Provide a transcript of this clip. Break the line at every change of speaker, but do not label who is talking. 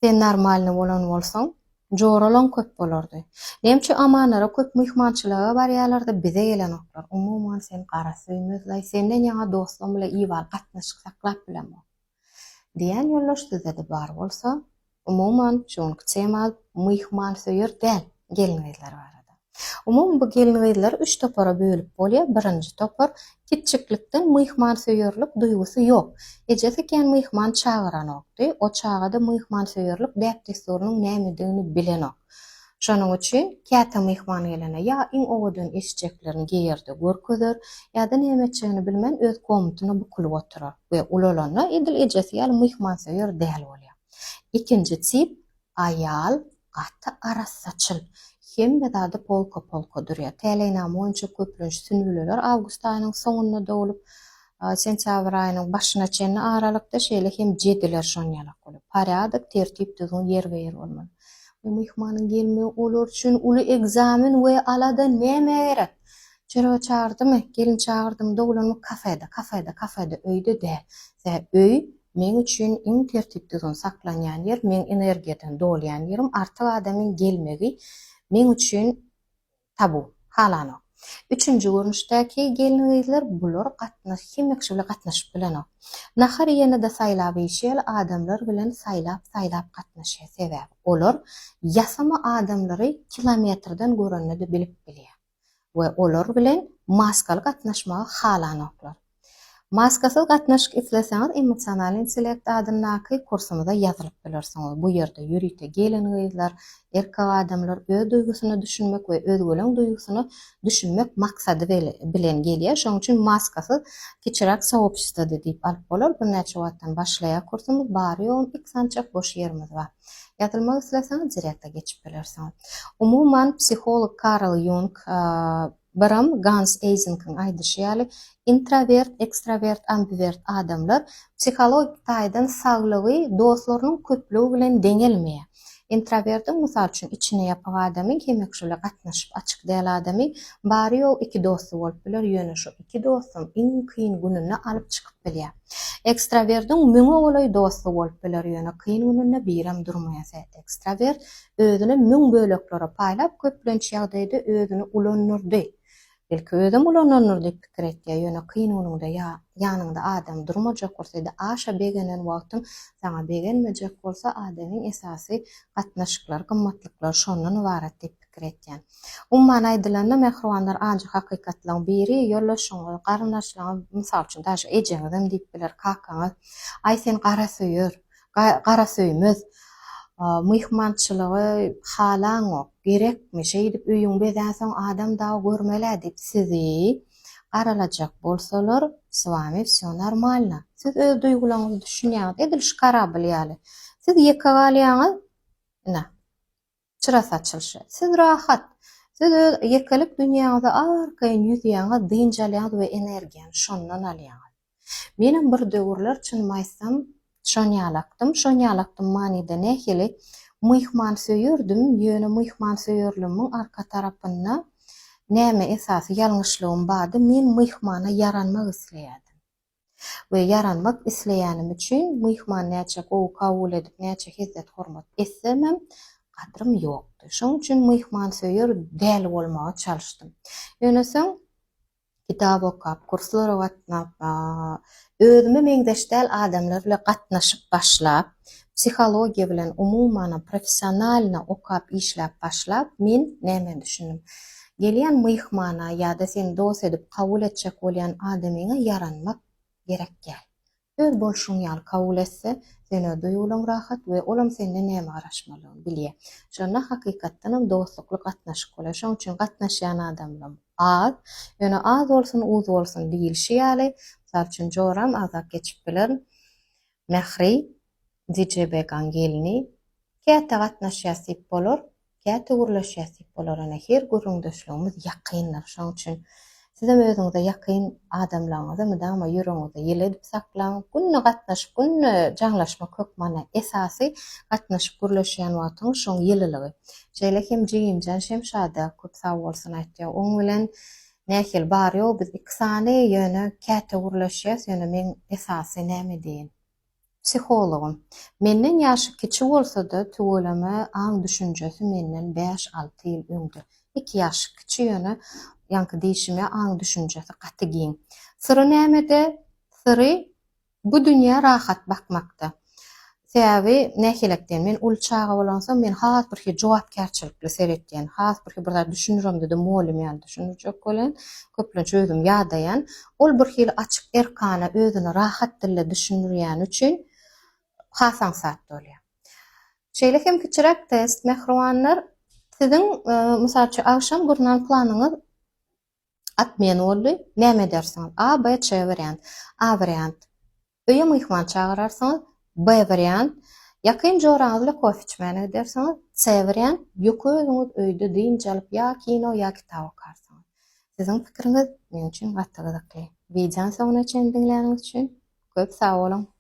sen normalny bolan bolsaň, joralan köp bolardy. Nemçe amanlara köp myhmançylyga barýarlarda bize gelen oklar. Umuman sen gara süýmezler, senden ýaňa dostum bilen iwal gatnaşyk saklap bilenmi? Diýen ýollaşdyzdy bar bolsa, umuman şoň çema myhman söýür däl gelinler barada. Umum bu gelinler 3 topara bölüp bolýar. Birinji topar kitçiklikden myhman söýürlik duýgusy ýok. Ejeseken myhman çagyranokdy. O çagada myhman söýürlik däpdesturnyň nämedigini bilenok. Şonuň üçin käte myhman gelene ýa iň owadan eşitjeklerini geýerde görkezür, ýa-da nämeçegini bilmän öz komutyny bukulyp oturar we ulalana edil ejesi ýaly myhman söýür däl bolýar. Ikinji tip aýal gaty arasaçyl. Hemme zady polka durýar. Täleýnäm boýunça köpünç sünbüleler awgust aýynyň soňuna dolup, sentyabr aýynyň başyna çenli aralykda şeýle hem jediler şoň ýalak bolup. Paradyk tertip düzgün yer bolmaly. Myhmanyň gelmegi olar üçin uly egzamin we alada näme gerek? Çero çağırdymy, gelin çağırdım, dogulanyp kafeda, öýde de. Öý men üçin iň tertip düzgün saklanýan yer, men energiýadan dolýan ýerim, artyk adamyň gelmegi men üçin tabu, halanyk. Üçüncü görnüşdäki gelinler bular hem ýakşy gatnaşyp bilenok. Nahar ýene-de saýlap işel adamlar bilen saýlap gatnaşýar. Sebäp olar ýasama adamlary kilometrden görende bilip bilýär. We olar bilen maskaly gatnaşmagy halanoklar. Maskasyz gatnaşyk isleseňiz emosional intellekt adyndaky kursumyzda ýazylyp bilersiňiz. Bu ýerde ýürite gelinler, erkek adamlar öz duýgusyny düşünmek we özgeleň duýgusyny düşünmek maksady bilen gelýär. Şoň üçin maskasyz kiçirak sohupçyda diýip alyp bolar. Bir näçe wagtdan başlaýar kursumyz, bary ýol iksançak boş ýerimiz bar. Ýatylmak isleseňiz direkte geçip bilersiňiz. Umuman psiholog Carl Jung Baram Gans Eisenking aýdyşýaly introvert, ekstrovert, ambivert adamlar psihologik taýdan saglygy dostlarynyň köplügi bilen deňelmeýär. Introvertin mysal üçin içine ýapyk adamy hemekşule gatnaşyp açyk däl adamy bary ýol iki dosty bolup biler, ýöne şu iki dostum iň kyn gününe alyp çykyp bilýär. Ekstravertin müňe bolay dosty bolup biler, ýöne kyn gününe biram durmaýar. Ekstravert özüni müň böleklere paýlap köplenç ýagdaýda özüni ulanyrdy. Belki özüm ulananlar diýip pikir etýär. Ýöne kyn günüňde ýanyňda adam durmajak bolsa-da aşa begenen wagtyň saňa begenmejek bolsa adamyň esasy gatnaşyklary, gymmatlyklary şondan ibaret diýip pikir etýär. Umman aýdylanda mehribanlar anjy hakykatlaryň biri ýollaşyňy, garyndaşlaryň mysal üçin daşy ejeňizem diýip biler, kakaňyz, aý sen gara söýür, gara söýmez. Myhmançylygy halaňok, gerekmi? Şeýdip öýüň bezensoň adam daha görmeli diýip sizi garalajak bolsalar, s wami всё нормально. Siz öz duýgularyňyzy düşünýäňiz, edil şkara bilýäli. Siz ýeka galýaňyz, çyrasaçylşy. Siz rahat. Siz öz ýekelik dünýäňize arkaýyn ýüzýäňiz, dynjalýaňyz we energiýany şondan alýaňyz. Menem bir döwürler çynmaýsam şon ýalaktym manida nähili myhman söýürdüm, ýöne myhman söýürlümiň arka tarapynda näme esasy ýalňyşlygym bardy, men myhmana yaranmak isleýärdim. We yaranmak isleýänim üçin myhman näçe kabul edip, näçe hizzet hormat etsemem gadrym ýokdy. Şoň üçin myhman söýür däl bolmaga çalyşdym. Ýöneseň kitap okap, kurslara gatnap, özüme meňzeşdäl adamlar bilen gatnaşyp başlap, psihologiýa bilen umuman professionalna okap işläp başlap, men näme düşündim? Gelýän myhmana ýa-da sen dost edip kabul etjek bolýan adamyňa yaranmak gerek gäl. Öz bolşuň ýaly kabul etse, sen duýulaň rahat we olam senden näme garaşmalygyny bilýär. Şonda hakykatdan dostlukly gatnaşyk bolýar. Şoň üçin gatnaşýan adamlar az, ýöne az bolsun, uz bolsun diýilşi ýaly. Misal üçin joram azak geçip biler. Mehri Dijebegan gelini käte gatnaşýasyp bolar, käte gurlaşýasyp bolar. Ana her gurundaşlygymyz ýakynlar. Şoň üçin sizem özüňize ýakyn adamlaryňyzy müdama ýüregiňizde ýeledip saklaň. Günne gatnaşyp, günne jaňlaşmak köp mana esasy gatnaşyp gurlaşýan wagtyň şoň ýeliligi. Şeýle hem Jigimjan Şemşada köp sag bolsun aýtdy. Oň bilen nähil bar ýok, biz iki sany ýöne käte gurlaşýas, ýöne men esasy näme diýen? psihologum. Menden ýaşy kiçi bolsa-da töweleme aň düşünjesi menden 5-6 ýyl öňde. 2 ýaş kiçi ýöne ýanky diýişime aň düşünjesi gaty giň. Syry nämede? Syry bu dünýä rahat bakmakda. Sebäbi nähilekden men ul çaga bolansa men has bir jogapkärçilikli seretýän, has bir zat düşünürem dedi molum ýa düşünürjek bolan, köplençe özüm ýadaýan, ol bir hil açyk erkana özüni rahat dille düşünürýän üçin hasan sat bolýar. Şeýle hem kiçirek test mehruwanlar siziň mysal üçin akşam gurnan planyňyz atmayan boldy, näme dersiň? A, B, C variant. A variant. Öýe myhman çagyrarsyňyz, B variant. Ýakyn joraňyz bilen kofe içmäne gidersiňiz, C variant. Ýok özüňiz öýde diýinçe alyp ýa kino ýa kitap okarsyňyz. Siziň pikiriňiz men üçin gaty gyzykly. Wideoň soňuna çendiňläniňiz üçin köp sag bolun.